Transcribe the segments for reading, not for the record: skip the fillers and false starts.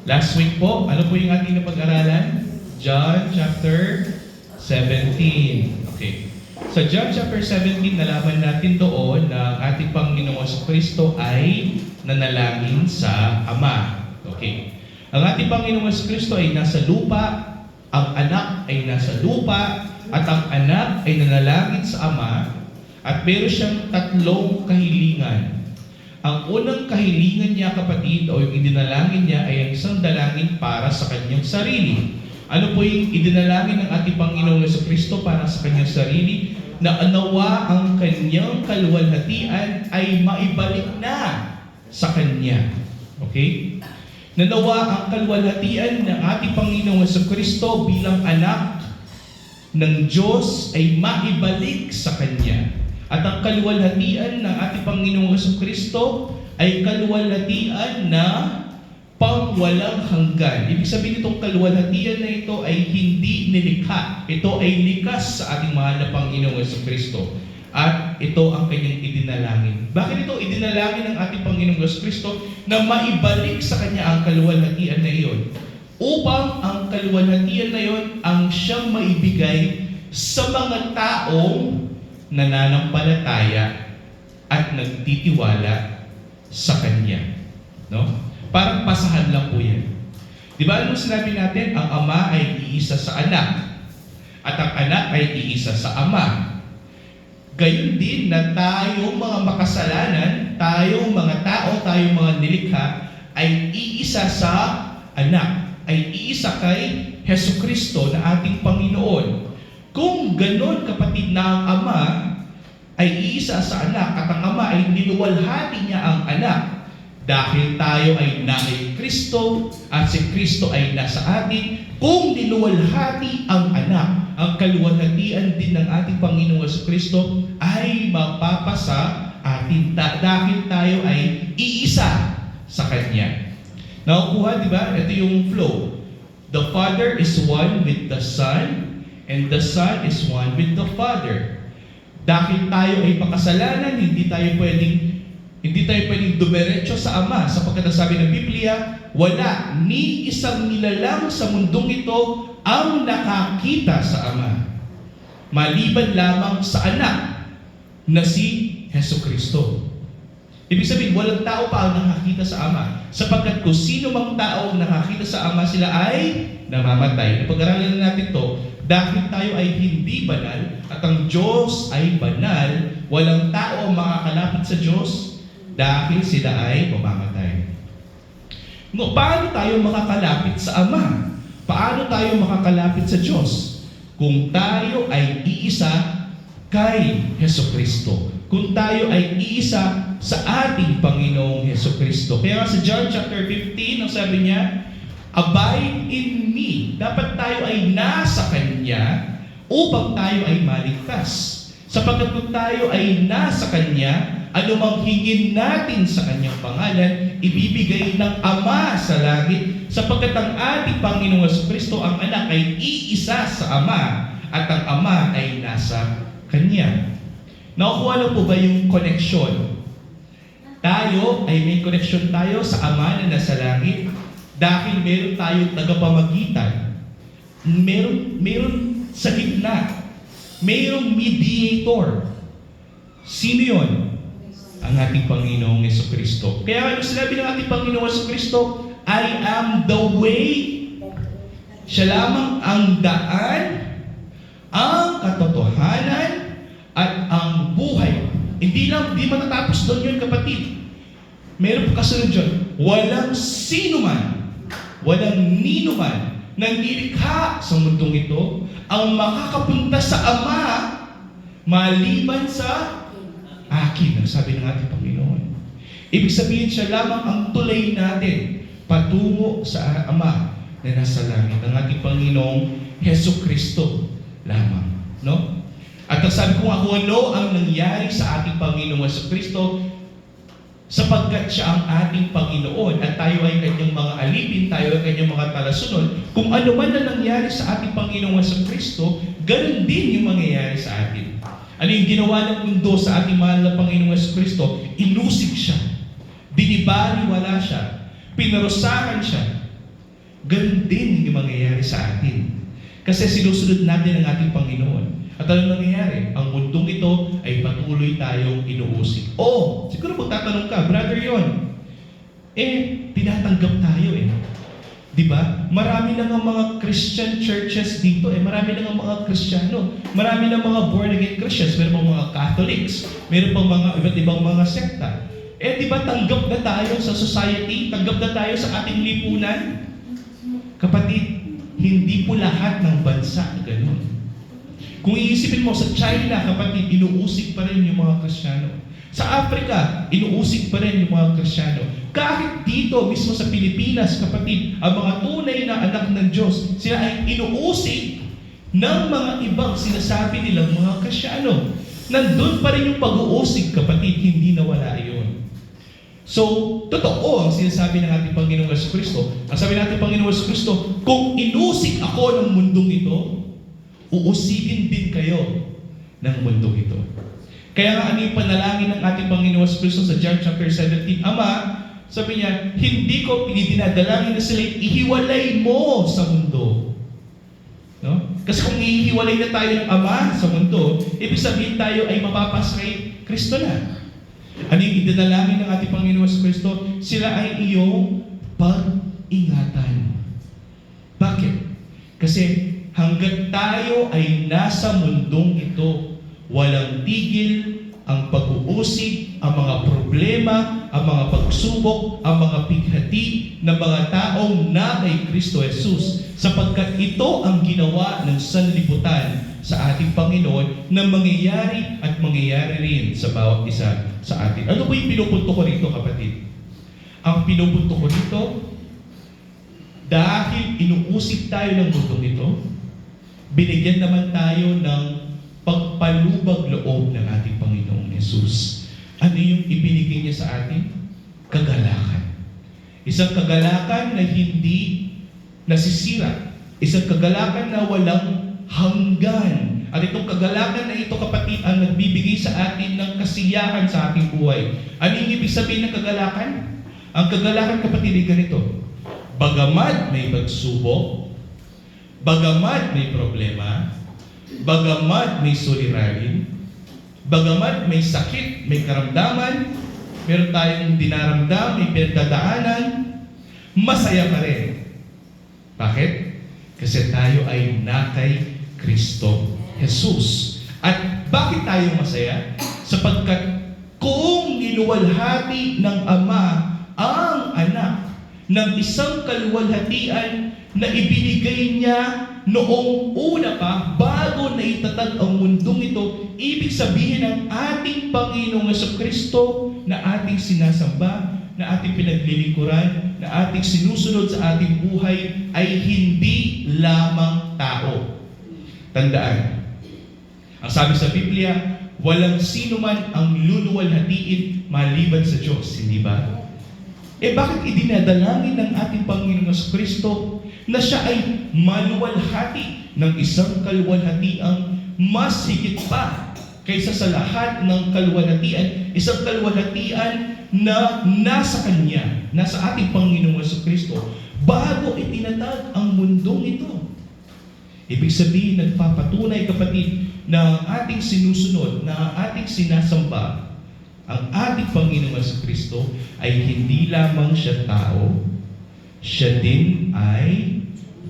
Last week po, ano po yung ating napag-aralan? John chapter 17. Okay. Sa John chapter 17, nalaman natin doon na ating Panginoong Kristo ay nanalangin sa Ama. Okay. Ang ating Panginoong Kristo ay nasa lupa, ang anak ay nasa lupa, at ang anak ay nanalangin sa Ama, at meron siyang tatlong kahilingan. Ang unang kahilingan niya, kapatid, o yung idinalangin niya ay ang isang dalangin para sa kanyang sarili. Ano po yung idinalangin ng ating Panginoong Kristo para sa kanyang sarili? Na nawa ang kanyang kaluwalhatian ay maibalik na sa kanya. Okay? Nanawa ang kaluwalhatian ng ating Panginoong Kristo bilang anak ng Diyos ay maibalik sa kanya. At ang kaluwalhatian ng ating Panginoong Kristo ay kaluwalhatian na pangwalang hanggan. Ibig sabihin itong kaluwalhatian na ito ay hindi nilikha. Ito ay likas sa ating mahal na Panginoong Kristo. At ito ang kanyang idinalangin. Bakit ito idinalangin ng ating Panginoong Kristo na maibalik sa kanya ang kaluwalhatian na iyon? Upang ang kaluwalhatian na iyon ang siyang maibigay sa mga taong nananampalataya at nagtitiwala sa Kanya. No? Parang pasahan lang po yan. Di ba ano sinabi natin? Ang Ama ay iisa sa anak. At ang anak ay iisa sa Ama. Gayon din na tayong mga makasalanan, tayong mga tao, tayong mga nilikha, ay iisa sa anak. Ay iisa kay Jesucristo na ating Panginoon. Kung ganon, kapatid, na ang Ama ay iisa sa anak at ang Ama ay niluwalhati niya ang anak dahil tayo ay nasa Kristo at si Kristo ay nasa atin, kung niluwalhati ang anak, ang kaluwalhatian din ng ating Panginoong Kristo ay mapapasa atin dahil tayo ay iisa sa Kanya. Nakukuha, di ba? Ito yung flow. The Father is one with the Son, and the Son is one with the Father. Dahil tayo ay makasalanan, hindi tayo pwedeng dumiretso sa Ama, sapagkat ang sabi ng Biblia, wala ni isang nilalang sa mundong ito ang nakakita sa Ama, maliban lamang sa anak na si Jesucristo. Ibig sabihin, walang tao pa ang nakakita sa Ama, sapagkat kung sino mang tao ang nakakita sa Ama, sila ay namamatay. Napag-aralan natin to, dahil tayo ay hindi banal at ang Diyos ay banal, walang tao ang makakalapit sa Diyos dahil sila ay mamamatay. No, paano tayo makakalapit sa Ama? Paano tayo makakalapit sa Diyos? Kung tayo ay iisa kay Jesucristo. Kung tayo ay iisa sa ating Panginoong Jesucristo. Kaya sa John chapter 15, ang sabi niya, abide in me. Dapat tayo ay nasa Kanya upang tayo ay maligtas. Sapagkat kung tayo ay nasa Kanya, anumang hingin natin sa Kanyang pangalan, ibibigay ng Ama sa langit. Sapagkat ang ating Panginoong Kristo, ang anak, ay iisa sa Ama at ang Ama ay nasa Kanya. Nakukuha lang po ba yung connection? Tayo ay may connection tayo sa Ama na nasa langit dahil meron tayong tagapamagitan. Meron sa gitna. Merong mediator. Sino yun? Ang ating Panginoong Jesucristo. Kaya ano sinabi ng ating Panginoong Jesucristo? I am the way. Siya lamang ang daan, ang katotohanan, at ang buhay. Hindi matatapos doon yun, kapatid. Meron po kasunod dyan. Walang sino man, walang nino man, nang nilikha sa mundong ito, ang makakapunta sa Ama, maliban sa akin, ang sabi ng ating Panginoon. Ibig sabihin, siya lamang ang tulay natin patungo sa Ama na nasa langit, ang ating Panginoong Jesucristo lamang. No? At sabi ko nga kung ano ang nangyari sa ating Panginoong Jesucristo, sapagkat siya ang ating Panginoon at tayo ay kanyang mga alipin, tayo ay kanyang mga talasunod, kung ano man na nangyari sa ating Panginoong Jesucristo, ganun din yung mangyayari sa atin. Ano yung ginawa ng mundo sa ating mahal na Panginoong Jesucristo? Inusig siya, binibaliwala siya, pinarusahan siya, ganun din yung mangyayari sa atin. Kasi sinusunod natin ang ating Panginoon. At ano nangyayari? Ang mundong ito ay patuloy tayong inuusig. Siguro magtatanong ka, brother yon. Tinatanggap tayo Di ba? Marami lang ang mga Christian churches dito Marami lang ang mga Kristiyano. Marami lang mga born-again Christians. Meron pang mga Catholics. Meron pang mga iba't ibang mga sekta. Di ba tanggap na tayo sa society? Tanggap na tayo sa ating lipunan? Kapatid, hindi po lahat ng bansa ganun. Kung iisipin mo sa China, kapatid, inuusig pa rin yung mga Kristiyano. Sa Africa, inuusig pa rin yung mga Kristiyano. Kahit dito, mismo sa Pilipinas, kapatid, ang mga tunay na anak ng Diyos, sila ay inuusig ng mga ibang sinasabi nilang mga Kristiyano. Nandun pa rin yung pag-uusig, kapatid, hindi nawala yun. So, totoo ang sinasabi ng ating Panginoong Jesucristo. Ang sabi natin Panginoong Jesucristo, kung inusig ako ng mundong ito, uusigin din kayo ng mundong ito. Kaya nga ano yung panalangin ng ating Panginoong Jesucristo sa John chapter 17, Ama, sabi niya, hindi ko dinadalangin na sila ihiwalay mo sa mundo. No? Kasi kung ihiwalay na tayo ng Ama sa mundo, ibig sabihin tayo ay mapapasa kay Kristo na. Ano yung idinalangin ng ating Panginoon Jesucristo? Sila ay iyong pag-ingatan. Bakit? Kasi hanggat tayo ay nasa mundong ito, walang tigil ang pag-uusig, ang mga problema, ang mga pagsubok, ang mga pighati ng mga taong na kay Kristo Jesus, sapagkat ito ang ginawa ng sanlibutan sa ating Panginoon na mangyayari at mangyayari rin sa bawat isa sa atin. Ano po yung pinupunto ko rito, kapatid? Ang pinupunto ko rito, dahil inuusig tayo ng mundong ito, binigyan naman tayo ng pagpalubag loob ng ating Panginoong Jesus. Ano yung ibinigay niya sa atin? Kagalakan. Isang kagalakan na hindi nasisira. Isang kagalakan na walang hanggan. At itong kagalakan na ito, kapatid, ang nagbibigay sa atin ng kasiyahan sa ating buhay. Ano yung ibig sabihin ng kagalakan? Ang kagalakan, kapatid, ay ganito. Bagamat may pagsubok, bagamat may problema, bagamat may suliranin, bagamat may sakit, may karamdaman, meron tayong dinaramdam, may pinagdadaanan, masaya pa rin. Bakit? Kasi tayo ay nakay Kristo Jesus. At bakit tayo masaya? Sapagkat kung niluwalhati ng Ama ang anak ng isang kaluwalhatian na ibinigay niya noong una pa, bago na itatag ang mundong ito, ibig sabihin ng ating Panginoong Jesucristo na ating sinasamba, na ating pinaglilingkuran, na ating sinusunod sa ating buhay, ay hindi lamang tao. Tandaan, ang sabi sa Biblia, walang sino man ang luluwalhatiin maliban sa Diyos, hindi ba? Bakit idinadalangin ng ating Panginoong Jesucristo na siya ay maluwalhati ng isang kaluwalhatiang mas higit pa kaysa sa lahat ng kaluwalhatian, isang kaluwalhatian na nasa Kanya, nasa ating Panginoong Jesucristo, bago itinatag ang mundong ito. Ibig sabihin, nagpapatunay, kapatid, na ating sinusunod, na ating sinasamba, ang ating Panginoong Jesucristo ay hindi lamang siya tao, siya din ay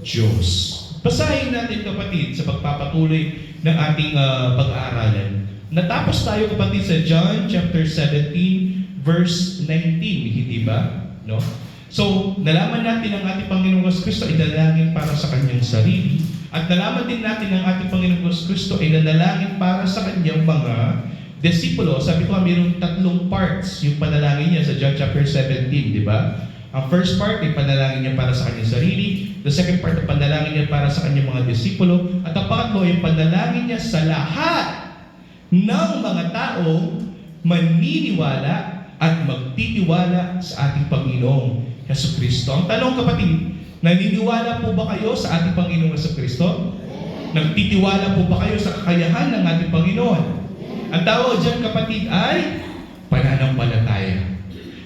Diyos. Basahin natin, kapatid, sa pagpapatuloy ng ating pag-aaralan. Natapos tayo, kapatid, sa John chapter 17 verse 19, hindi ba? No? So, nalaman natin ang ating Panginoong Jesucristo ay dalangin para sa kanyang sarili, at nalaman din natin ang ating Panginoong Jesucristo ay nanalangin para sa kanyang mga disipulo. Sabi ko, mayroong tatlong parts yung panalangin niya sa John chapter 17, di ba? Ang first part ay panalangin niya para sa kanyang sarili. The second part ay panalangin niya para sa kanyang mga disipulo. At ang pangatlo ay panalangin niya sa lahat ng mga taong maniniwala at magtitiwala sa ating Panginoong Jesucristo. Ang tanong, kapatid, naniniwala po ba kayo sa ating Panginoong Jesucristo? Nagtitiwala po ba kayo sa kakayahan ng ating Panginoon? Ang tawag dyan, kapatid, ay pananampalataya.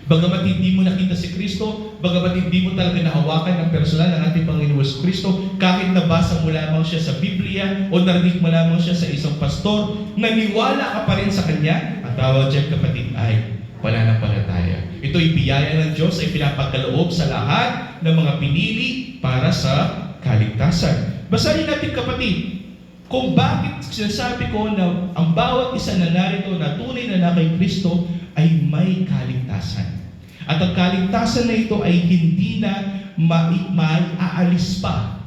Bagamat hindi mo nakita si Kristo, bagamat hindi mo talaga nahawakan ng personal ng ating Panginoon Hesus Kristo, kahit nabasa mo lamang siya sa Biblia o narinig mo lamang siya sa isang pastor, naniwala ka pa rin sa Kanya, ang tawag dyan kapatid ay pananampalataya. Ito'y biyaya ng Diyos ay pinapagkaloob sa lahat ng mga pinili para sa kaligtasan. Basahin natin kapatid, kung bakit sinasabi ko na ang bawat isa na narito na tunay na kay Kristo ay may kaligtasan. At ang kaligtasan na ito ay hindi na maaalis pa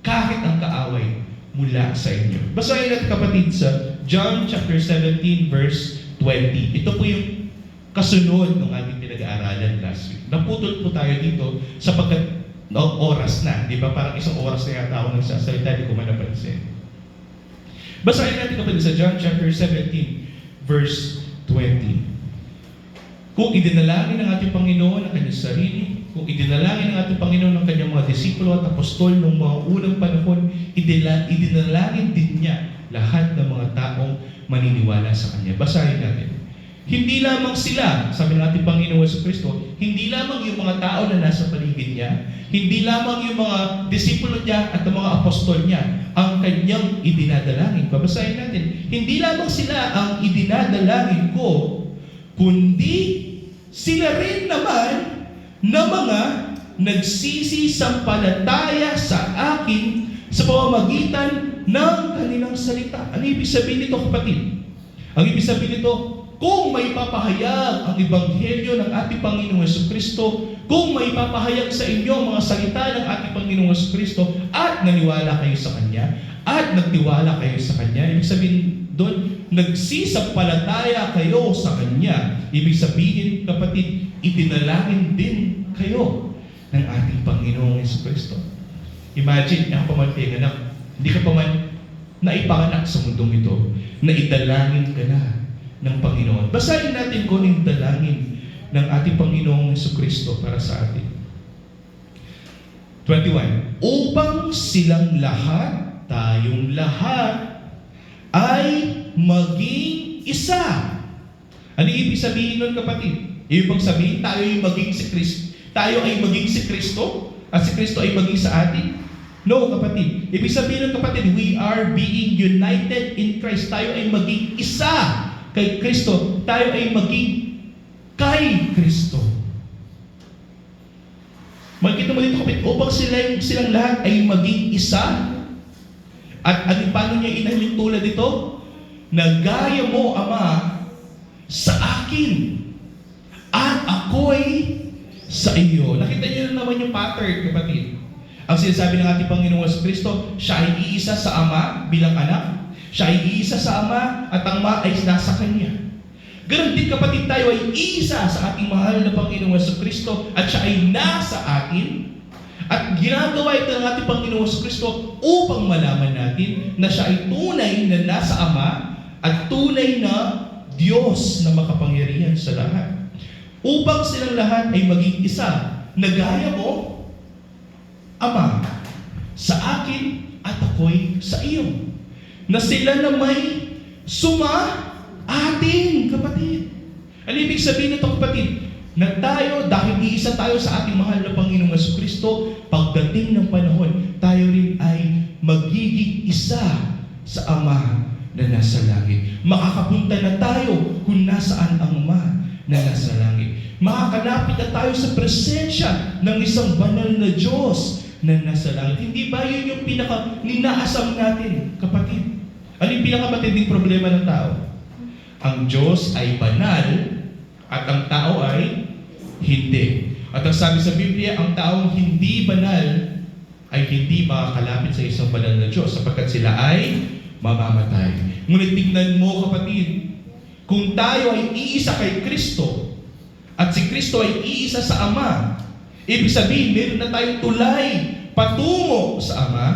kahit ang kaaway mula sa inyo. Basahin natin kapatid sa John chapter 17 verse 20. Ito po yung kasunod ng ating pinag-aaralan last week. Naputol po tayo dito sapagkat oras na, di ba? Parang isang oras na yata ako nagsasalita, di ko man napansin. Basahin natin kapatid sa John chapter 17 verse 20. Kung idinalangin ng ating Panginoon ang kanyang sarili, kung idinalangin ng ating Panginoon ang kanyang mga disipulo at apostol noong mga unang panahon, idinalangin din niya lahat ng mga taong maniniwala sa Kanya. Basahin natin. Hindi lamang sila, sabi ng ating Panginoon Hesus Kristo, hindi lamang yung mga tao na nasa paligid niya, hindi lamang yung mga disipulo niya at ang mga apostol niya ang kanyang idinadalangin. Babasahin natin. Hindi lamang sila ang idinadalangin ko, kundi sila rin naman na mga nagsisisampalataya sa akin sa pamamagitan ng kanilang salita. Ano ibig sabihin nito, kapatid? Ang ibig sabihin nito, kung may papahayag ang Ebanghelyo ng ating Panginoong Jesucristo, kung may papahayag sa inyo mga salita ng ating Panginoong Jesucristo at naniwala kayo sa Kanya, at nagtiwala kayo sa Kanya, ibig sabihin doon, nagsisampalataya kayo sa Kanya. Ibig sabihin, kapatid, itinalangin din kayo ng ating Panginoong Jesucristo. Imagine, ako pa man pinganak, hindi ka pa man naipanganak sa mundong ito, na idalangin ka na ng Panginoon. Basahin natin kung yung dalangin ng ating Panginoong Jesucristo para sa atin. 21. Upang silang lahat, tayong lahat, ay maging isa. Ano ibig sabihin nun, kapatid? Ibig sabihin, tayo ay maging si Kristo. Tayo ay maging si Kristo at si Kristo ay maging sa atin? No, kapatid. Ibig sabihin nun, kapatid, we are being united in Christ. Tayo ay maging isa kay Kristo. Tayo ay maging kay Kristo. Makikita mo dito, kapatid, upang silang lahat ay maging isa. At paano niya inahin yung tulad dito? Nagaya mo, Ama, sa akin at ako'y sa iyo. Nakita niyo na naman yung pattern, kapatid. Ang sinasabi ng ating Panginoong Jesucristo, siya ay iisa sa Ama bilang anak. Siya ay iisa sa Ama at ang Ama ay nasa Kanya. Ganon din, kapatid, tayo ay iisa sa ating mahal na Panginoong Jesucristo at siya ay nasa atin. At ginagawa ito ng ating Panginoong Jesucristo upang malaman natin na siya ay tunay na nasa Ama at tunay na Diyos na makapangyarihan sa lahat. Upang silang lahat ay maging isa, nagaya mo, Ama, sa akin at ako'y sa iyo. Na sila na may ating kapatid. Ano ibig sabihin nito, kapatid? Na tayo, dahil iisa tayo sa ating mahal na Panginoong Jesucristo, pagdating ng panahon, tayo rin ay magiging isa sa Ama na nasa langit. Makakapunta na tayo kung nasaan ang Ama na nasa langit. Makakalapit na tayo sa presensya ng isang banal na Diyos na nasa langit. Hindi ba yun yung pinaka-ninaasam natin, kapatid? Ano yung pinakamatinding problema ng tao? Ang Diyos ay banal at ang tao ay hindi. At ang sabi sa Biblia, ang taong hindi banal ay hindi makakalapit sa isang banal na Diyos sapagkat sila ay mamamatay. Ngunit tignan mo, kapatid, kung tayo ay iisa kay Kristo at si Kristo ay iisa sa Ama, ibig sabihin, meron na tayong tulay patungo sa Ama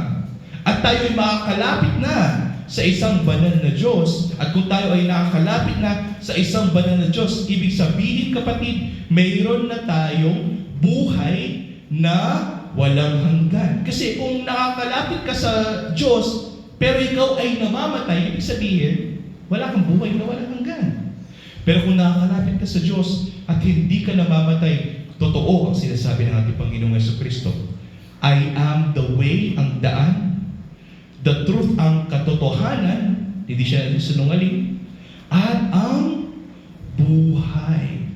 at tayo ay makakalapit na sa isang banal na Diyos. At kung tayo ay nakakalapit na sa isang banal na Diyos, ibig sabihin, kapatid, mayroon na tayong buhay na walang hanggan. Kasi kung nakakalapit ka sa Diyos, pero ikaw ay namamatay, ibig sabihin, wala kang buhay na walang hanggan. Pero kung nakakalapit ka sa Diyos, at hindi ka namamatay. Totoo ang sinasabi ng ating Panginoong Jesucristo. I am the way, ang daan, the truth, ang katotohanan, hindi siya sinungaling, at ang buhay.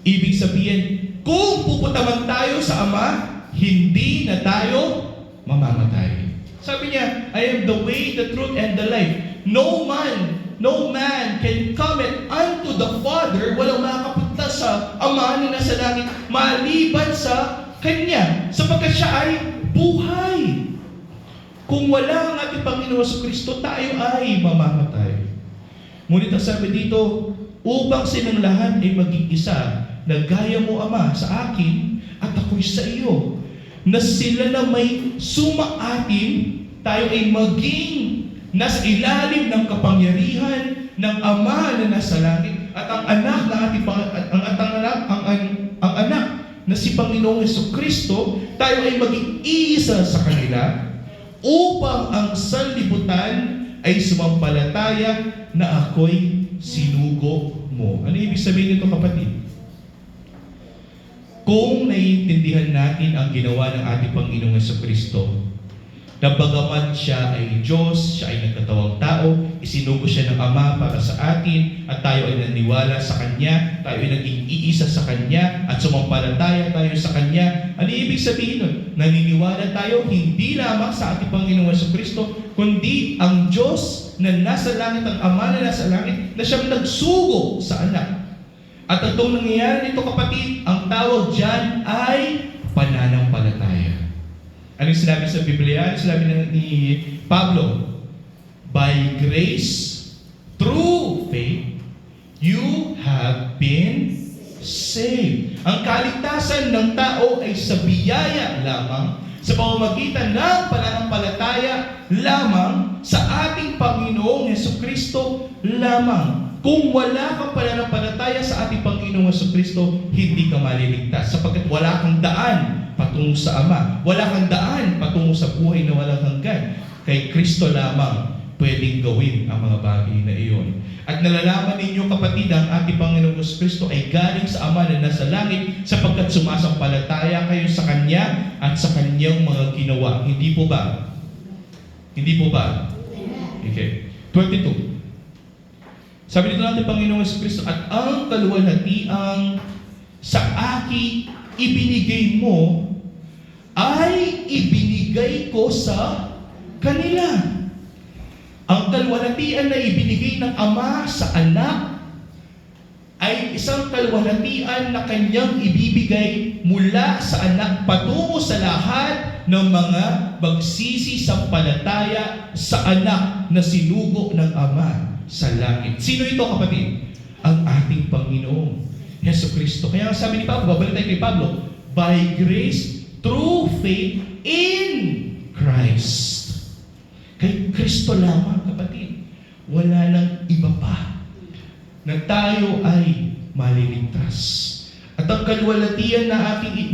Ibig sabihin, kung pupunta man tayo sa Ama, hindi na tayo mamamatay. Sabi niya, I am the way, the truth, and the life. No man can come unto the Father, walang makapunta sa Ama na nasa langit, maliban sa Kanya, sapagkat siya ay buhay. Kung wala ang ating Panginoon Jesucristo, tayo ay mamamatay. Ngunit ang sabi dito, upang silang lahat ay maging isa, na gaya mo, Ama, sa akin at ako'y sa iyo, na sila na may sumaatin, tayo ay maging nasa ilalim ng kapangyarihan ng Ama na nasa langit, at ang anak na ating ang anak na si Panginoong Jesucristo, tayo ay maging isa sa kanila, upang ang sanlibutan ay sumampalataya na ako'y sinugo mo. Ano ibig sabihin nito, kapatid? Kung naiintindihan natin ang ginawa ng ating Panginoong Jesucristo, na bagaman siya ay Diyos, siya ay nagkatawang tao, isinugo siya ng Ama para sa atin, at tayo ay naniwala sa Kanya, tayo ay naging iisa sa Kanya, at sumampalataya tayo sa Kanya. Ano ibig sabihin nun? Naniniwala tayo hindi lamang sa ating Panginoong Jesucristo, kundi ang Diyos na nasa langit, ang Ama na nasa langit, na siyang nagsugo sa anak. At itong nangyayari nito, kapatid, ang tawag dyan ay pananampalataya. Ano yung sinabi sa Biblia? Ano sinabi ni Pablo? By grace, through faith, you have been saved. Ang kaligtasan ng tao ay sa biyaya lamang, sa pamamagitan ng pananampalataya lamang sa ating Panginoong Jesucristo lamang. Kung wala kang pananampalataya sa ating Panginoong Jesucristo, hindi ka maliligtas, sapagkat wala kang daan patungo sa Ama. Wala kang daan patungo sa buhay na walang hanggan. Kay Kristo lamang pwedeng gawin ang mga bagay na iyon. At nalalaman ninyo, kapatid, ang ating Panginoong Jesucristo ay galing sa Ama na nasa langit, sapagkat sumasampalataya kayo sa Kanya at sa Kanyang mga ginawa. Hindi po ba? Hindi po ba? Okay. 22. Sabi dito natin, Panginoong Jesucristo, at ang kaluwalhatiang sa akin ibinigay mo, ay ibinigay ko sa kanila. Ang kaluwalhatian na ibinigay ng Ama sa anak, ay isang kaluwalhatian na Kanyang ibibigay mula sa anak patungo sa lahat ng mga magsisisampalataya sa anak na sinugo ng Ama sa langit. Sino ito, kapatid? Ang ating Panginoong Jesucristo. Kaya sabi ni Pablo, babalik tayo kay Pablo, by grace, through faith in Christ. Kay Kristo lamang, kapatid. Wala nang iba pa na tayo ay maliligtas. At ang kaluwalhatian na aking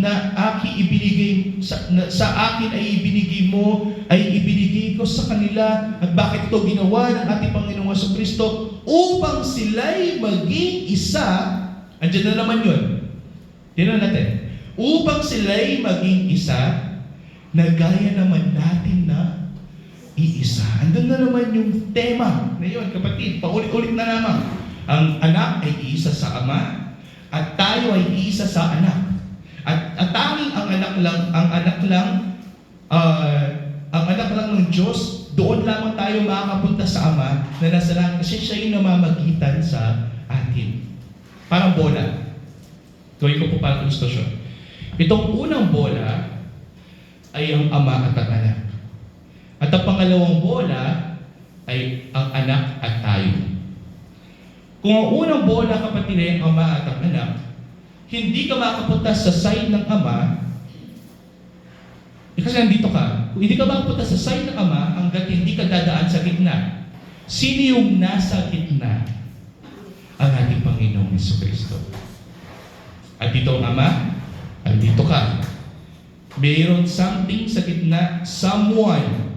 ibinigay sa akin ay ibinigay mo, ay ibinigay ko sa kanila. At bakit ito ginawa ng ating Panginoong Jesucristo? Upang sila'y maging isa. Andiyan na naman yun. Tingnan natin. Upang sila'y maging isa, na gaya naman natin na iisa. Andun na naman yung tema na yun, kapatid. Paulit-ulit na naman. Ang anak ay iisa sa Ama, at tayo ay iisa sa anak. At tanging ang anak lang ng Diyos, doon lamang tayo makakapunta sa Ama na nasa langit, kasi siya yung namamagitan sa atin. Parang bola. Gawin ko po parang ilustrasyon. Itong unang bola ay ang Ama at ang anak. At ang pangalawang bola ay ang anak at tayo. Kung ang unang bola, kapatid, ay ang Ama at ang anak, hindi ka makapunta sa side ng Ama, kasi nandito ka. Kung hindi ka makapunta sa side ng Ama, hanggat hindi ka dadaan sa gitna. Sino yung nasa gitna? Ang ating Panginoong Jesucristo. At dito ang Ama, at dito ka. Mayroon something sa gitna, someone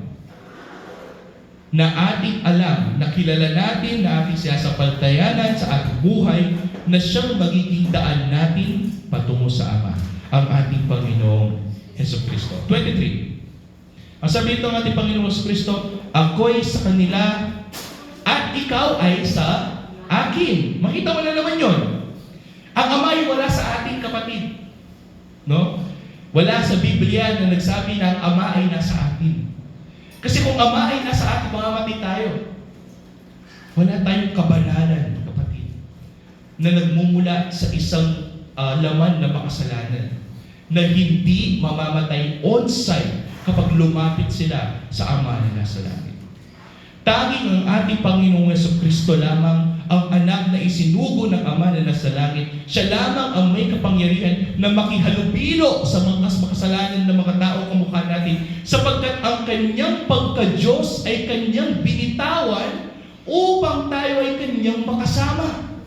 na ating alam, na kilala natin, na ating sinasampalatayanan sa ating buhay, na siyang magiging daan natin patungo sa Ama, ang ating Panginoong Hesukristo. 23. Ang sabi nito ng ating Panginoong Hesukristo, ako'y sa kanila at ikaw ay sa akin. Makita mo na naman yun. Ang Ama ay wala sa ating kapatid. No? Wala sa Biblia na nagsabi na ang Ama ay nasa atin. Kasi kung Ama ay nasa atin, mamamatay tayo. Wala tayong kabanalan, kapatid, na nagmumula sa isang laman na makasalanan, na hindi mamamatay on-site kapag lumapit sila sa Ama na nasa langit. Tanging ang ating Panginoong Hesukristo lamang ang anak na isinugo ng Ama na nasa langit. Siya lamang ang may kapangyarihan na makihalubilo sa mga makasalanan ng mga tao kamukha natin, sapagkat ang kanyang pagka-Diyos ay kanyang binitawan upang tayo ay kanyang makasama.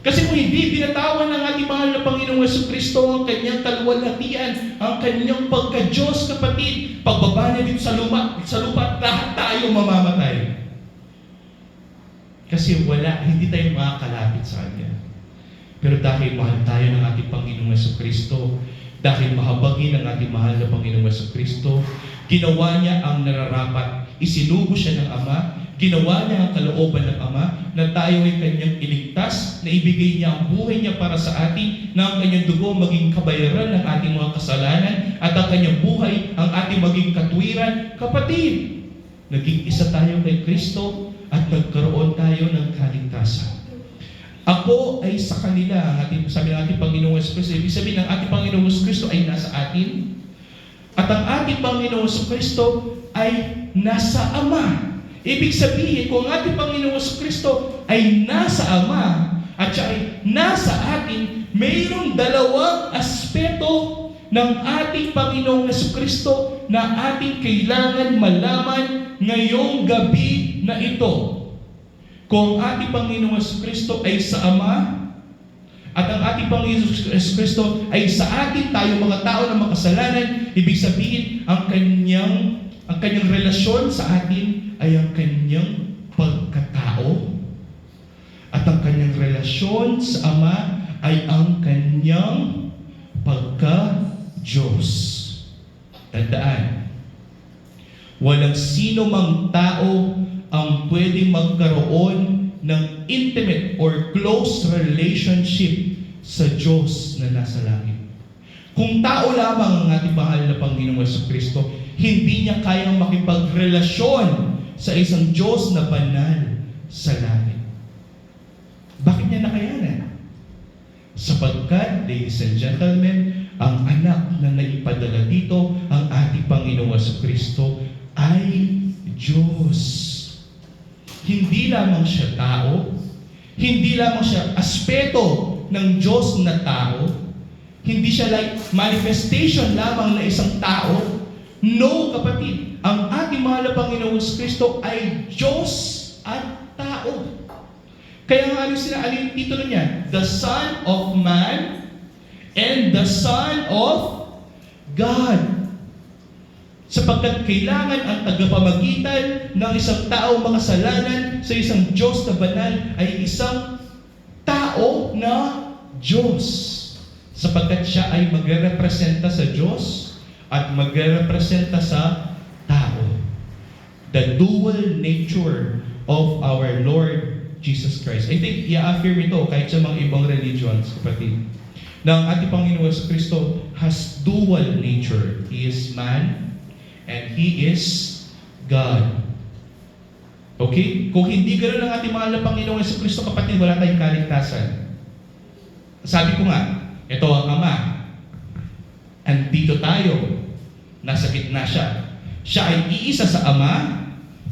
Kasi kung hindi binatawan ng ating mahal na Panginoong Hesukristo ang kanyang kaluwalhatian, ang kanyang pagka-Diyos, kapatid, pagbaba niya dito sa lupa, lahat tayo mamamatay. Kasi hindi tayo makakalapit sa Kanya. Pero dahil mahal tayo ng ating Panginoong Hesukristo, dahil mahabagin ng ating mahal na Panginoong Hesukristo, ginawa niya ang nararapat. Isinugo siya ng Ama, ginawa niya ang kalooban ng Ama, na tayo ay kanyang iligtas, na ibigay niya ang buhay niya para sa atin, na ang kanyang dugo maging kabayaran ng ating mga kasalanan, at ang kanyang buhay ang ating maging katwiran. Kapatid, naging isa tayo kay Kristo at nagkaroon tayo ng kaligtasan. Ako ay sa kanila, ang ating, sabi ng ating Panginoong Hesukristo. Ibig sabihin ng ating Panginoong Hesukristo ay nasa atin, at ang ating Panginoong Hesukristo ay nasa Ama. Ibig sabihin, kung ang ating Panginoong Hesukristo ay nasa Ama at siya ay nasa atin, mayroong dalawang aspeto ng ating Panginoong Hesukristo na ating kailangan malaman ngayong gabi na ito. Kung ang ating Panginoong Hesukristo ay sa Ama at ang ating Panginoong Hesukristo ay sa atin, tayo mga tao na makasalanan, ibig sabihin, ang kanyang relasyon sa atin ay ang kanyang pagkatao, at ang kanyang relasyon sa Ama ay ang kanyang pagka-Diyos. Tandaan, walang sino mang tao ang pwedeng magkaroon ng intimate or close relationship sa Diyos na nasa langit. Kung tao lamang ang ating mahal na Panginoong Hesukristo, hindi niya kayang makipagrelasyon sa isang Diyos na banal sa langit. Bakit niya nakayanan? Sapagkat, ladies and gentlemen, ang anak na naipadala dito, ang ating Panginoong Hesukristo, ay Diyos. Hindi lamang siya tao, hindi lamang siya aspeto ng Diyos na tao, hindi siya like manifestation lamang na isang tao. No, kapatid, ang ating mahal na Panginoong Kristo ay Diyos at tao. Kaya nga ano yung titulo niya? The Son of Man and the Son of God. Sapagkat kailangan ang tagapamagitan ng isang tao makasalanan sa isang Diyos na banal ay isang tao na Diyos. Sapagkat siya ay magrepresenta sa Diyos at magrepresenta sa tao. The dual nature of our Lord Jesus Christ. I think i-affirm ito kahit sa mga ibang religions, kapatid, na ang ating Panginoon Kristo has dual nature. He is man and He is God. Okay? Kung hindi ganoon ang ating mahal na Panginoong Kristo, kapatid, wala tayong kaligtasan. Sabi ko nga, ito ang Ama. Andito tayo. Nasa gitna siya. Siya ay iisa sa Ama,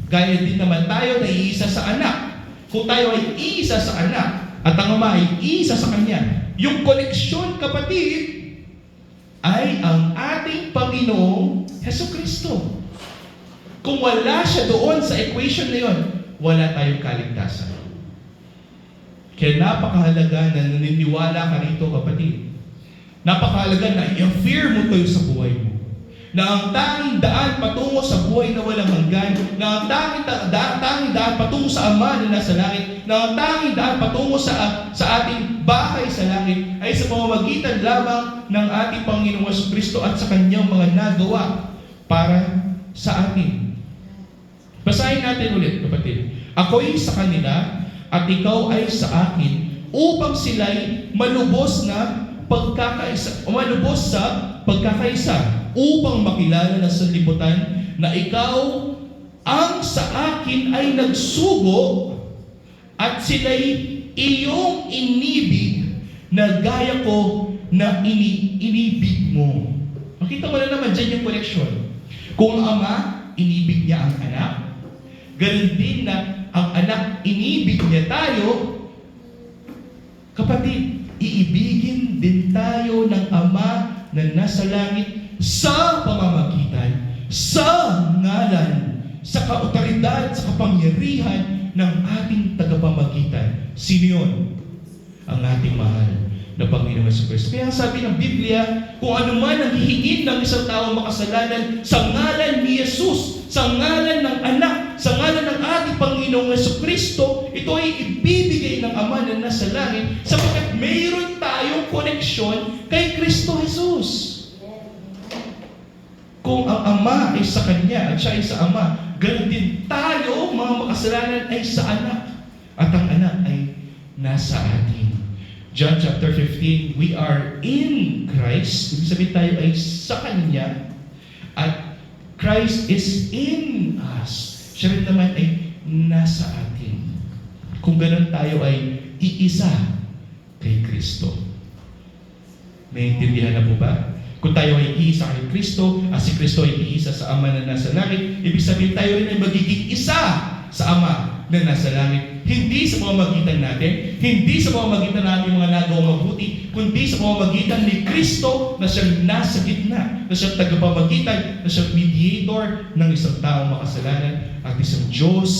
gaya din naman tayo na iisa sa Anak. Kung tayo ay iisa sa Anak, at ang Ama ay iisa sa Kanya, yung koneksyon, kapatid, ay ang ating Panginoong Hesukristo. Kung wala siya doon sa equation na yun, wala tayong kaligtasan. Kaya napakahalaga na naniniwala ka rito, kapatid. Napakahalaga na i-affirm mo tayo sa buhay mo. na ang tanging daan patungo sa buhay na walang hanggan, na ang tanging daan patungo sa Ama na nasa langit, na ang tanging daan patungo sa ating bahay sa langit ay sa pamamagitan lamang ng ating Panginoong Jesucristo at sa Kanyang mga nagawa para sa atin. Basahin natin ulit, kapatid. Ako'y sa kanila at ikaw ay sa akin upang sila'y malubos sa pagkakaisa, upang makilala ng sanlibutan na ikaw ang sa akin ay nagsugo at sila'y iyong inibig na gaya ko na inibig mo. Makita mo na naman dyan yung connection. Kung ang Ama, inibig niya ang anak, ganun din na ang anak, inibig niya tayo, kapatid, iibigin din tayo ng Ama na nasa langit sa pamamagitan, sa ngalan, sa kaotoridad, sa kapangyarihan ng ating tagapamagitan. Sino yun? Ang ating mahal na Panginoong Jesucristo. Kaya sabi ng Biblia, kung ano man ang hihingin ng isang tao makasalanan sa ngalan ni Jesus, sa ngalan ng anak, sa ngalan ng ating Panginoong Jesucristo, ito ay ibibigay ng Ama na nasa langit sapagkat mayroon tayong koneksyon kay Kristo Jesus. Kung ang Ama ay sa Kanya at siya ay sa Ama, ganoon din tayo, mga makasalanan, ay sa anak. At ang anak ay nasa atin. John chapter 15, we are in Christ. Ibig sabihin tayo ay sa Kanya. At Christ is in us. Siya rin naman ay nasa atin. Kung ganoon tayo ay iisa kay Kristo. Naintindihan na po ba? Kung tayo ay iisa kay Kristo, at si Kristo ay iisa sa Ama na nasa langit, ibig sabihin tayo rin ay magiging isa sa Ama na nasa langit. Hindi sa pamamagitan natin, hindi sa pamamagitan natin mga nagawang mabuti, kundi sa pamamagitan ni Kristo na siyang nasa gitna, na siyang tagapamagitan, na siyang mediator ng isang taong makasalanan at isang Diyos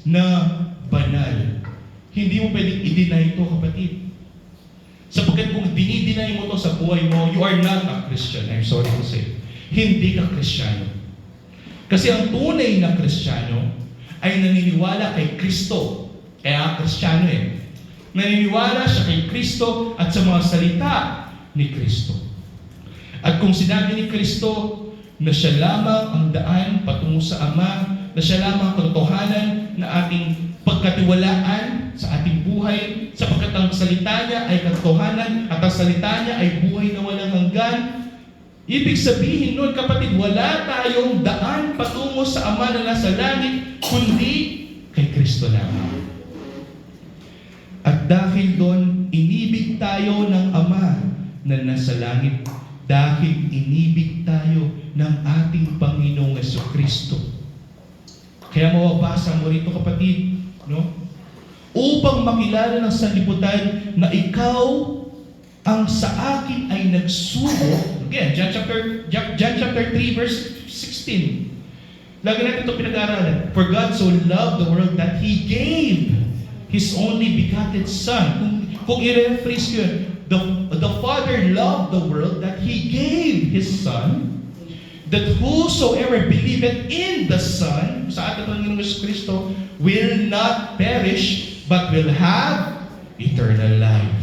na banal. Hindi mo pwedeng i-deny ito, kapatid. Sapagkat kung dinideny mo to sa buhay mo, you are not a Christian. I'm sorry to say. Hindi ka Kristiyano. Kasi ang tunay na Kristiyano ay naniniwala kay Kristo. Kaya Kristiyano naniniwala siya kay Kristo at sa mga salita ni Kristo. At kung sinabi ni Kristo na siya lamang ang daan patungo sa Ama, na siya lamang ang katotohanan na ating pagkatiwalaan sa ating buhay, sapagkat ang salita niya ay katotohanan at ang salita niya ay buhay na walang hanggan. Ibig sabihin nun, kapatid, wala tayong daan patungo sa Ama na nasa langit, kundi kay Kristo lamang. At dahil doon, inibig tayo ng Ama na nasa langit, dahil inibig tayo ng ating Panginoong Jesucristo. Kaya mababasa mo rito, kapatid, no? Upang makilala ng sanlibutan na ikaw ang sa akin ay nagsugo. Again, John chapter 3 verse 16. Lagi natin ito pinag-aaralan. For God so loved the world that He gave His only begotten Son. Kung i-rephrase ko yun, the Father loved the world that He gave His Son, that whosoever believeth in the Son, sa ating Panginoong Jesucristo, will not perish, but will have eternal life.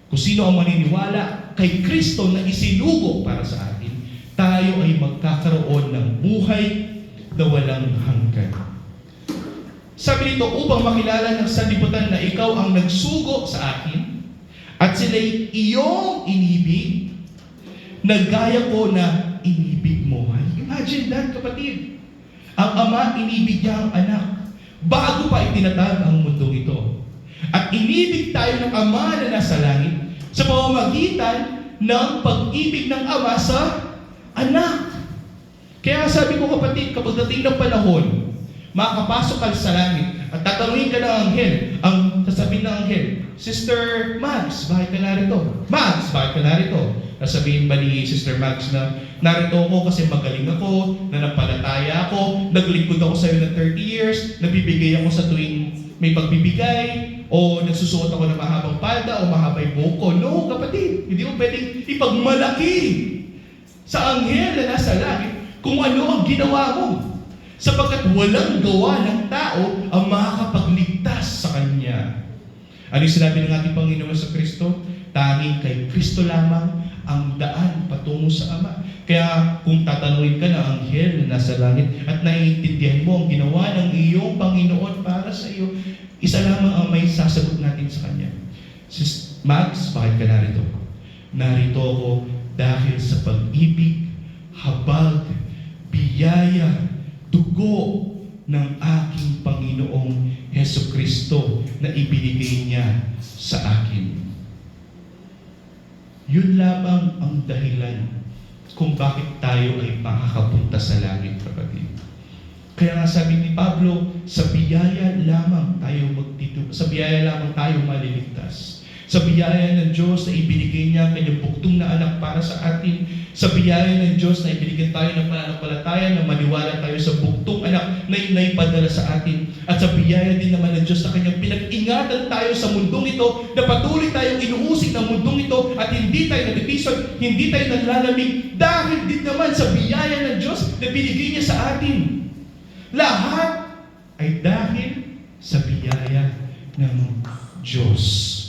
Kung sino ang maniniwala kay Kristo na isinugo para sa atin, tayo ay magkakaroon ng buhay na walang hanggan. Sabi nito, upang makilala ng sanlibutan na ikaw ang nagsugo sa akin, at sila'y iyong inibig, na gaya ko na inibig mo. Imagine that, kapatid. Ang Ama, inibig niya ang anak bago pa itinatag ang mundong ito. At inibig tayo ng Ama na nasa langit sa pamamagitan ng pag-ibig ng Ama sa anak. Kaya sabi ko, kapatid, kapag dating ng panahon, makakapasok ka sa langit at tatanungin ka ng anghel, ang sasabihin ng anghel, Sister Mags, bakit ka narito? Mags, bakit ka narito? Nasabihin ba ni Sister Mags na narito ako kasi magaling ako, nanampalataya ako, naglingkod ako sa iyo ng 30 years, nabibigay ako sa tuwing may pagbibigay, o nagsusuot ako ng mahabang palda o mahabang buhok ko. No, kapatid, hindi mo pwedeng ipagmalaki sa anghel na nasa langit kung ano ang ginawa mo. Sapagkat walang gawa ng tao ang makakapagligtas sa Kanya. Ano yung sinabi ng ating Panginoon sa Kristo? Tanging kay Kristo lamang ang daan patungo sa Ama. Kaya kung tatanungin ka ng anghel na nasa langit at naiintindihan mo ang ginawa ng iyong Panginoon para sa iyo, isa lamang ang may sasagot natin sa Kanya. Sis Max, bakit ka narito? Narito ako dahil sa pag-ibig, habag, biyaya, dugo ng aking Panginoong Hesukristo na ibinigay niya sa akin. Yun lamang ang dahilan kung bakit tayo ay makakapunta sa langit, kapatid. Kaya nga sabi ni Pablo, sa biyaya lamang tayo maliligtas. Sa biyaya ng Diyos na ibinigay niya ang kanyang buktong na anak para sa atin. Sa biyaya ng Diyos na ibinigay tayo ng pananampalataya na maniwala tayo sa buktong anak na inaipadala sa atin. At sa biyaya din naman ng Diyos na kanyang pinag-ingatan tayo sa mundong ito, na patuloy tayong inuusig ng mundong ito at hindi tayo nabibisyon, hindi tayo naglalamig dahil din naman sa biyaya ng Diyos na binigay niya sa atin. Lahat ay dahil sa biyaya ng Diyos.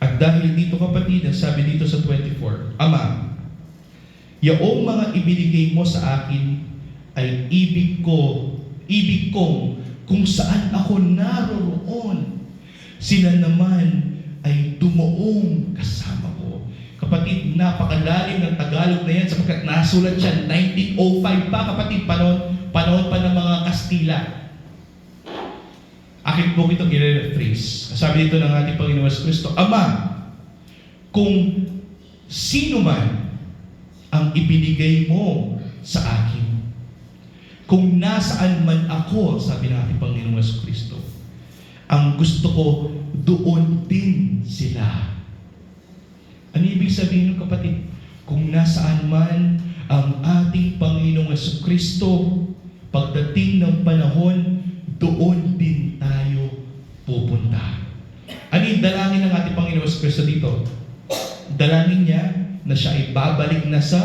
At dahil dito, kapatid, sabi dito sa 24, Ama, yaong mga ibinigay mo sa akin ay ibig kong kung saan ako naroroon. Sila naman ay dumuong kasama ko. Kapatid, napakalalim ng Tagalog na yan sapagkat nasulat siya 1905 pa, kapatid, panahon pa ng mga Kastila. Akin po itong i-rephrase. Sabi dito ng ating Panginoon Kristo, Ama, kung sino man ang ibinigay mo sa akin, kung nasaan man ako, sabi ng ating Panginoon Kristo, ang gusto ko, doon din sila. Ano ibig sabihin ng kapatid? Kung nasaan man ang ating Panginoong Kristo, pagdating ng panahon, doon din tayo pupunta. Ano yung dalangin ng ating Panginoon Kristo dito? Dalangin niya na siya ay babalik na sa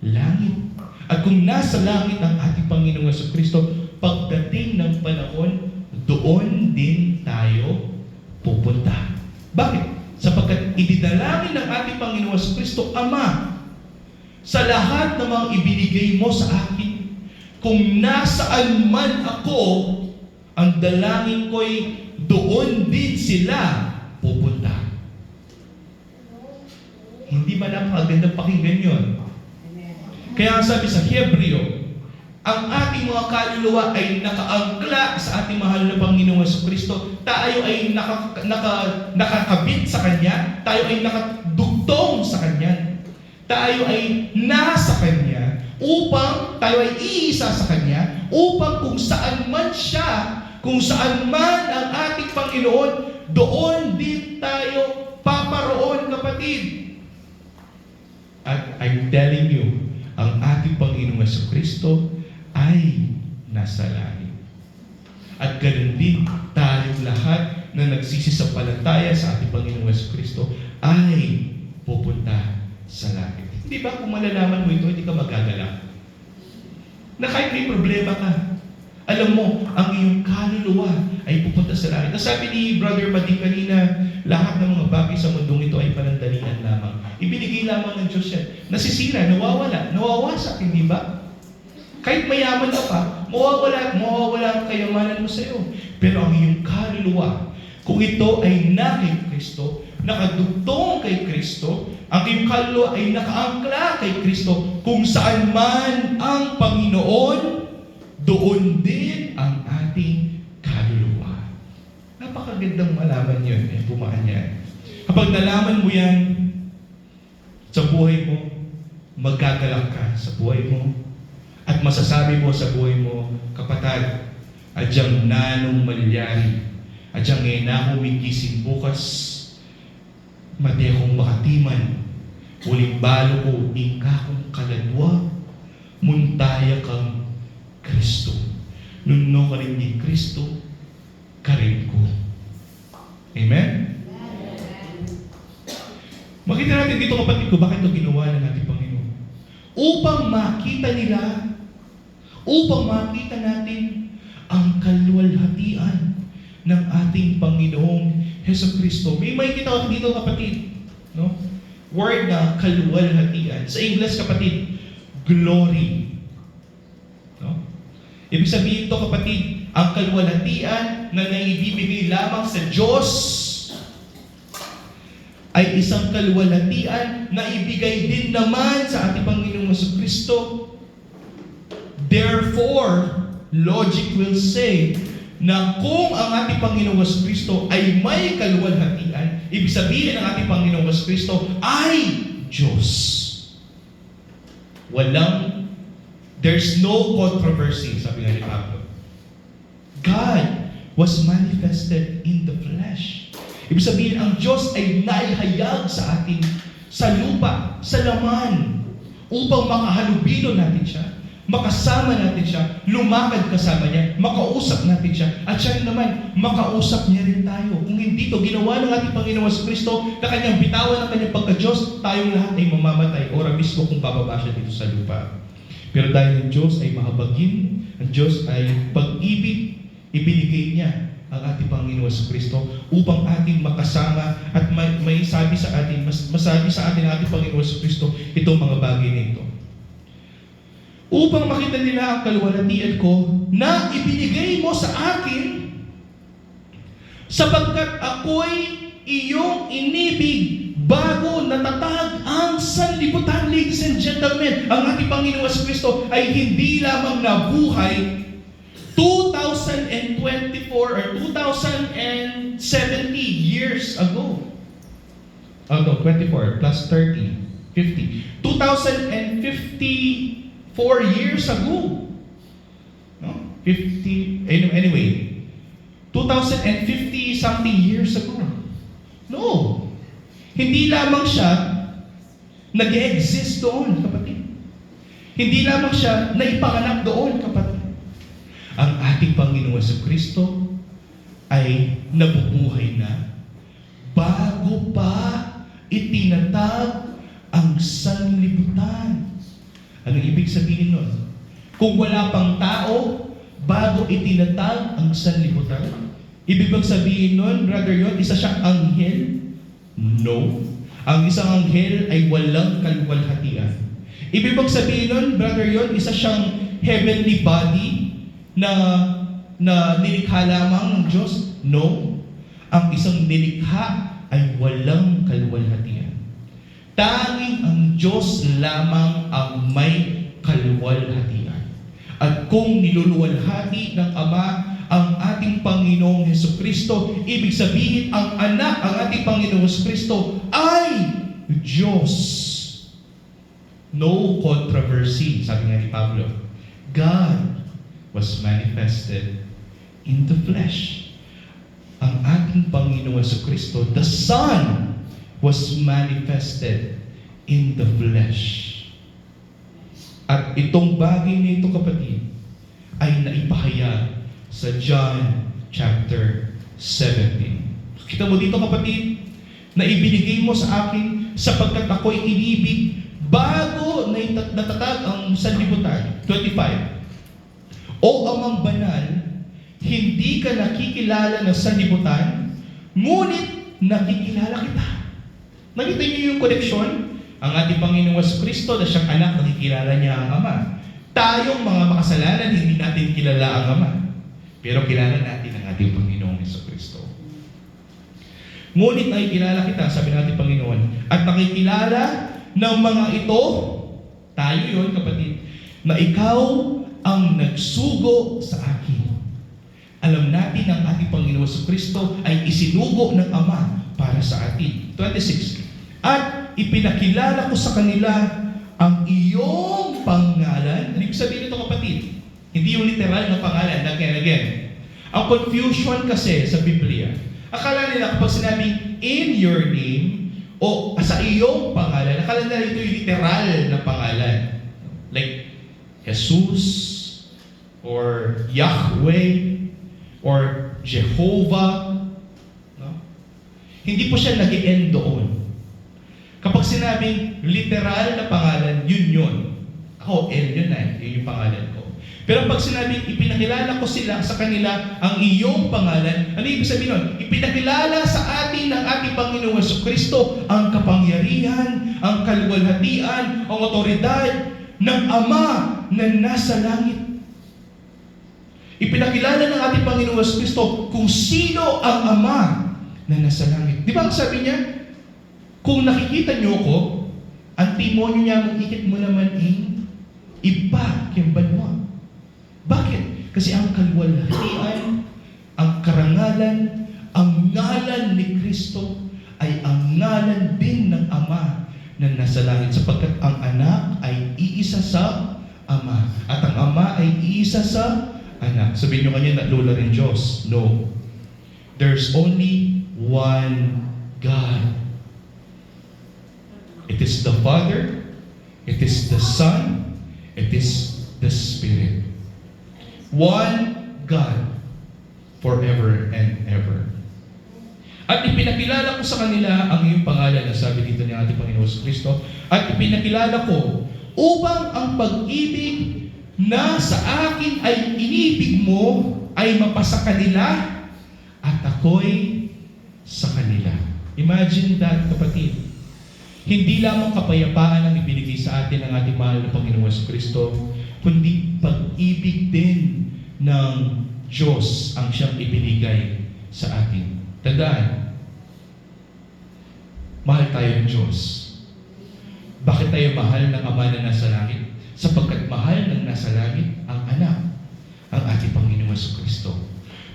langit. At kung nasa langit ang ating Panginoong Kristo, pagdating ng panahon, doon din tayo pupunta. Bakit? Sapagkat idinalangin ng ating Panginoong Kristo, Ama, sa lahat ng mga ibinigay mo sa akin, kung nasaan man ako, ang dalangin ko'y doon din sila pupunta. Hindi ba napakagandang pakinggan yun? Kaya sabi sa Hebreo, ang ating mga kaluluwa ay nakaangkla sa ating mahal na Panginoong Kristo. Tayo ay nakakabit sa Kanya. Tayo ay nakadugtong sa Kanya. Tayo ay nasa Kanya upang tayo ay iisa sa Kanya, upang kung saan man siya, kung saan man ang ating Panginoon, doon din tayo paparoon, kapatid. At I'm telling you, ang ating Panginoong Kristo ay nasa langit. At ganoon din tayong lahat na nagsisisampalataya sa ating Panginoong Kristo ay pupunta sa langit. Hindi ba kung malalaman mo ito, hindi ka magagalak? Na kahit may problema ka, alam mo, ang iyong kaluluwa ay pupunta sa langit. Nasabi ni Brother Mading kanina, lahat ng mga bagay sa mundong ito ay panandalian lamang. Ibinigay lamang ng Diyos yan. Nasisira, nawawala, nawawasak, hindi ba? Kahit mayaman ka pa, mawawala ang kayamanan mo sa iyo. Pero ang iyong kaluluwa, kung ito ay na kay Kristo, nakadugtong kay Kristo, ang iyong kaluluwa ay nakaangkla kay Kristo, kung saan man ang Panginoon, doon din ang ating kaluluwa. Napakagandang malaman yun, pumaan yan. Kapag nalaman mo yan sa buhay mo, magagalak ka sa buhay mo, at masasabi mo sa buhay mo, kapatid, adyang nanong malyari, adyang na humigising bukas, mati akong makatiman, uling balo ko, ingka kong kaladwa, muntaya kang Kristo. Nuno ka rin ni Kristo, karin ko. Amen? Makita natin dito, kapatid ko, bakit ito ginawa ng ating Panginoon upang makita natin ang kaluwalhatian ng ating Panginoong Hesukristo. May makikita ko dito, kapatid, no? Word na kaluwalhatian. Sa English, kapatid, glory. No? Ibig sabihin ito, kapatid, ang kaluwalhatian na naibibigay lamang sa Diyos ay isang kaluwalhatian na ibigay din naman sa ating Panginoong Hesukristo. Therefore, logic will say na kung ang ating Panginoong Hesukristo ay may kaluwalhatian, ibig sabihin ng ating Panginoong Hesukristo ay Diyos. There's no controversy, sabi nga ni Pablo. God was manifested in the flesh. Ibig sabihin, ang Diyos ay naihayag sa atin, sa lupa, sa laman, upang makahalubilo natin siya, makasama natin siya, lumakad kasama niya, makausap natin siya, at siya naman, makausap niya rin tayo. Kung hindi ito ginawa ng ating Panginoon Jesucristo, na kanyang bitawan ng kanyang pagka-Diyos, tayong lahat ay mamamatay, ora mismo kung bababa siya dito sa lupa. Pero dahil ang Diyos ay mahabagin, ang Diyos ay pag-ibig, ibinigay niya ang ating Panginoon Jesucristo upang ating makasama at may sabi sa atin, masabi sa atin ang ating Panginoon Jesucristo itong mga bagay na ito. Upang makita nila ang kaluwalhatian ko na ibinigay mo sa akin sapagkat ako'y iyong inibig bago natatag ang sanlibutan. Ladies and gentlemen, ang ating Panginoon Jesucristo ay hindi lamang nabuhay 2024 or 2070 years ago. 24 plus 30, 50. 2054 years ago. No? 50, anyway. 2050 something years ago. No. Hindi lamang siya nag-exist doon, kapatid. Hindi lamang siya naipanganak doon, kapatid. Ang ating Panginoon Jesucristo ay nabubuhay na bago pa itinatag ang sanlibutan. Ano ibig sabihin nun? Kung wala pang tao, bago itinatag ang sanlibutan, ibig bang sabihin nun, brother yon, isa siyang anghel? No. Ang isang anghel ay walang kaluwalhatian. Ibig bang sabihin nun, brother yon, isa siyang heavenly body na nilikha lamang ng Diyos? No. Ang isang nilikha ay walang kaluwalhatian. Tanging ang Diyos lamang ang may kaluwalhatian. At kung niluluwalhati ng Ama ang ating Panginoong Hesukristo, ibig sabihin ang anak, ang ating Panginoong Hesukristo ay Diyos. No controversy, sabi nga ni Pablo. God was manifested in the flesh. Ang ating Panginoong Jesucristo, the Son, was manifested in the flesh. At itong bagay na ito, kapatid, ay naipahayag sa John chapter 17. Kita mo dito, kapatid, na ibinigay mo sa akin sapagkat ako'y inibig bago natatag ang sanlibutan. 25. O Amang Banal, hindi ka nakikilala ng sanlibutan, ngunit nakikilala kita. Nakita niyo yung koneksyon? Ang ating Panginoong Jesucristo na siyang anak, nakikilala niya ang Ama. Tayong mga makasalanan, hindi natin kilala ang Ama. Pero kilala natin ang ating Panginoong Jesucristo. Ngunit nakikilala kita, sabi natin Panginoon, at nakikilala ng mga ito, tayo yon, kapatid, na ikaw ang nagsugo sa akin. Alam natin ang ating Panginoon Jesucristo ay isinugo ng Ama para sa atin. 26. At ipinakilala ko sa kanila ang iyong pangalan. Ano ibig sabihin ito, kapatid? Hindi yung literal na pangalan, again. Ang confusion kasi sa Biblia, akala nila kapag sinabing in your name o sa iyong pangalan, akala nila ito yung literal na pangalan. Like Jesus, or Yahweh, or Jehovah. No? Hindi po siya nag-e-end doon. Kapag sinabing literal na pangalan, yun. Ako, Elionai, yun yung pangalan ko. Pero pag sinabing ipinakilala ko sila sa kanila ang iyong pangalan, ano ibig sabihin nun? Ipinakilala sa atin ng ating Panginoong Jesucristo ang kapangyarihan, ang kaluwalhatian, ang otoridad ng Ama na nasa langit. Ipinakilala ng ating Panginoong Jesucristo kung sino ang Ama na nasa langit. Di ba ang sabi niya, kung nakikita niyo ko, ang timonyo niya mong ikit mo naman iba kayong banwa. Bakit? Kasi ang kaluwalhatian, ang karangalan, ang ngalan ni Kristo ay ang ngalan din ng Ama na nasa langit, sapagkat ang anak ay iisa sa Ama at ang Ama ay iisa sa anak. Sabihin nyo kanya na lola rin Diyos. No. There's only one God. It is the Father, it is the Son, it is the Spirit. One God forever and ever. At ipinakilala ko sa kanila ang iyong pangalan, na sabi dito ni ating Panginoon Kristo, at ipinakilala ko upang ang pag-ibig na sa akin ay inibig mo ay mapasa kanila at ako'y sa kanila. Imagine that, kapatid. Hindi lamang kapayapaan ang ibinigay sa atin ng ating mahal na Panginoon Kristo, kundi pag-ibig din ng Diyos ang siyang ibinigay sa atin. Tandaan, mahal tayo ng Diyos. Bakit tayo mahal ng Ama na nasa langit? Sapagkat mahal ng nasa langit ang anak, ang ating Panginoon Kristo.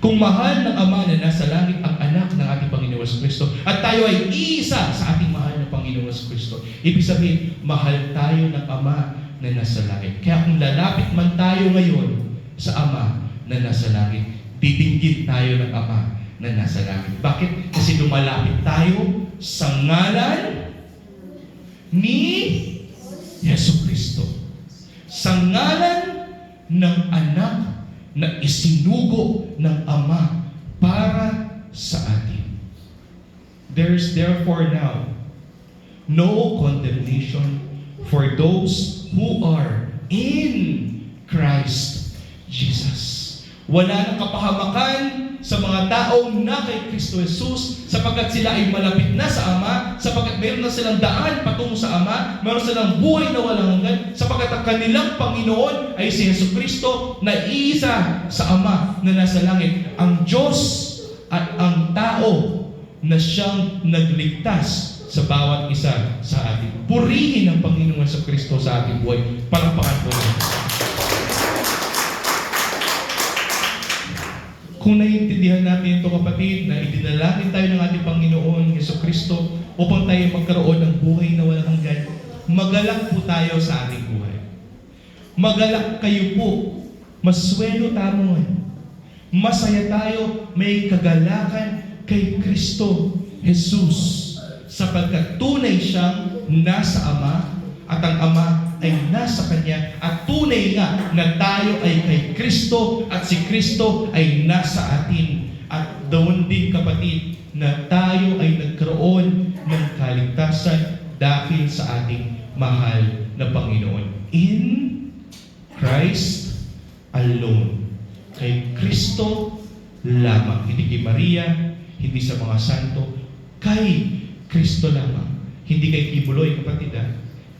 Kung mahal ng Ama na nasa langit ang anak ng ating Panginoon Kristo, at tayo ay isa sa ating mahal na Panginoon Kristo, ibig sabihin, mahal tayo ng Ama na nasa langit. Kaya kung lalapit man tayo ngayon sa Ama na nasa langit, didinggit tayo ng Ama na nasa langit. Bakit? Kasi lumalapit tayo sa ngalan ni Yesu Kristo. Sa ngalan ng anak na isinugo ng Ama para sa atin. There's therefore now no condemnation for those who are in Christ Jesus. Wala nang kapahamakan sa mga taong na kay Kristo Jesus, sapagkat sila ay malapit na sa Ama, sapagkat mayroon na silang daan patungo sa Ama, mayroon silang buhay na walang hanggan, sapagkat ang kanilang Panginoon ay si Jesucristo na iisa sa Ama na nasa langit. Ang Diyos at ang tao na siyang nagligtas sa bawat isa sa atin. Purihin ang Panginoon Jesucristo sa ating buhay. Palakpakan po natin. Kung naiintindihan natin ito, kapatid, na idinalangin tayo ng ating Panginoon Jesucristo upang tayo magkaroon ng buhay na walang hanggan, magalak po tayo sa ating buhay. Magalak kayo po. Maswelo tamon. Masaya tayo, may kagalakan kay Kristo Jesus, sapagkat tunay siyang nasa Ama at ang Ama ay nasa Kanya, at tunay nga na tayo ay kay Kristo at si Kristo ay nasa atin. At doon din, kapatid, na tayo ay nagkaroon ng kaligtasan dahil sa ating mahal na Panginoon. In Christ alone. Kay Kristo lamang. Hindi kay Maria, hindi sa mga santo, kay Kristo lamang. Hindi kay Kibuloy, kapatid,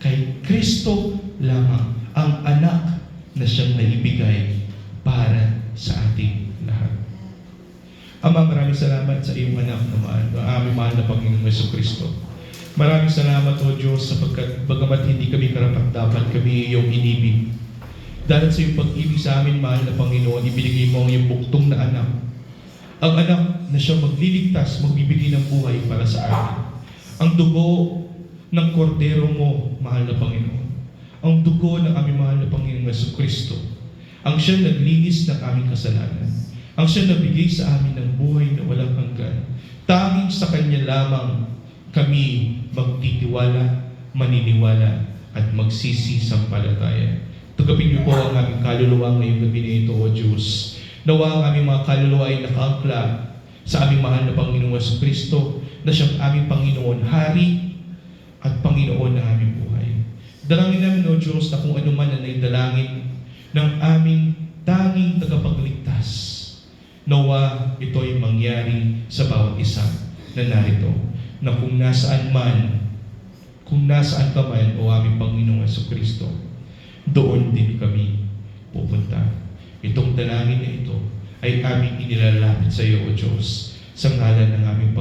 kay Kristo lamang, ang anak na siyang naibigay para sa ating lahat. Ama, maraming salamat sa iyong anak na aming mahal na Panginoong Jesucristo. Maraming salamat, O Diyos, sapagkat bagamat hindi kami karapat-dapat, kami iyong inibig. Dahil sa iyong pag-ibig sa amin, mahal na Panginoon, ibinigay mo ang iyong buktong na anak. Ang anak na siyang magliligtas, magbibigay ng buhay para sa amin. Ang dugo ng kordero mo, mahal na Panginoon. Ang dugo ng aming mahal na Panginoong Jesucristo. Ang siyang naglinis ng aming kasalanan. Ang siyang nabigay sa amin ng buhay na walang hanggan. Tanging sa Kanya lamang kami magtitiwala, maniniwala, at magsisisampalataya. Tugapin niyo po ang aming kaluluwa ngayong gabi na ito, O Diyos. Nawa ang aming mga kaluluwa ay nakaangkla sa aming mahal na Panginoong Jesucristo, na siyang aming Panginoon, Hari at Panginoon ng aming buhay. Dalangin namin, O Diyos, na kung ano man na ng aming tanging tagapagligtas. Nawa ito ay mangyari sa bawat isa na narito, na kung nasaan ka man, o aming Panginoong Jesucristo, doon din kami pupunta. Itong dalangin na ito ay aming inilalapit sa iyo, O Diyos, sa ngalan ng aming